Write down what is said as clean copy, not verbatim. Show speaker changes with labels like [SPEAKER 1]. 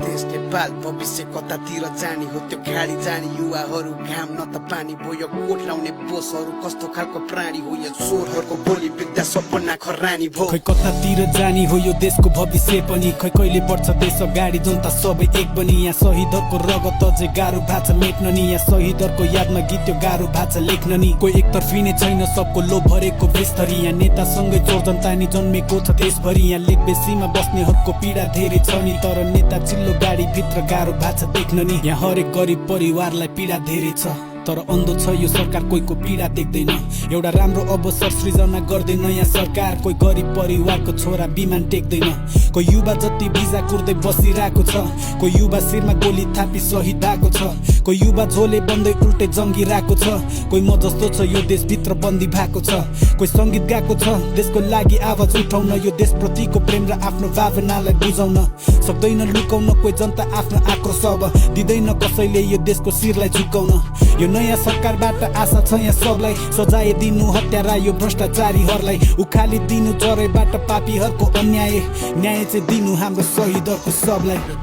[SPEAKER 1] देश नेपाल भविष्य कतातिर जाने हो त्यो खाडी जाने युवाहरू घाम न त पानी भयो यो कोट लाउने बोसहरू कस्तो खालको प्राणी हो यो स्वरहरूको बोली बित्दा सपना खरानी भो
[SPEAKER 2] खै कतातिर जाने हो यो देशको भविष्य पनि खै कहिले बढ्छ देश अगाडि जनता सबै एक बनी यहाँ शहीदहरूको रगत अझै गाह्रो भाछ मेट्न नि यहाँ शहीदहरूको यादमा गीत यो गाह्रो भाछ लेख्न नि कोही एकतर्फी नै छैन सबको लोभ भरेको भेषधरी यहाँ नेतासँगै चोर जनता नि जन्मेको छ देशभरि यहाँ लेख बेसीमा बस्नेहरूको पीडा धेरै छ नि तर नेता चिल्लो गाडी भित्र गाह्रो भाछ देख्न नि यहाँ हरेक गरिब परिवारलाई पीडा धेरै छ तर अन्धो छ यो सरकार कोहीको पीडा देख्दैन एउटा राम्रो अवसर सृजना गर्दैन यहाँ सरकार कोही गरिब परिवारको छोरा विमान टेक्दैन कोही युवा जति भिजा कुर्दै बसिरहेको छ कोही युवा शिरमा गोली थापी शहीद भएको छ कोही युवा झोले बन्दै उल्टे जङ्गिरहेको छ कोही म जस्तो छ यो देशभित्र बन्दी भएको छ कोही सङ्गीत गाएको छ देशको लागि आवाज उठाउन यो देशप्रतिको प्रेम र आफ्नो भावनालाई बुझाउन सक्दैन लुकाउन कोही जनता आफ्नो आक्रोश अब दिँदैन कसैले यो देशको शिरलाई झुकाउन यो नयाँ सरकारबाट आशा छ यहाँ सबलाई सजाय दिनु हत्यारा यो भ्रष्टाचारीहरूलाई उखाली दिनु जरैबाट पापीहरूको अन्याय न्याय चाहिँ दिनु हाम्रो शहीदहरूको सबलाई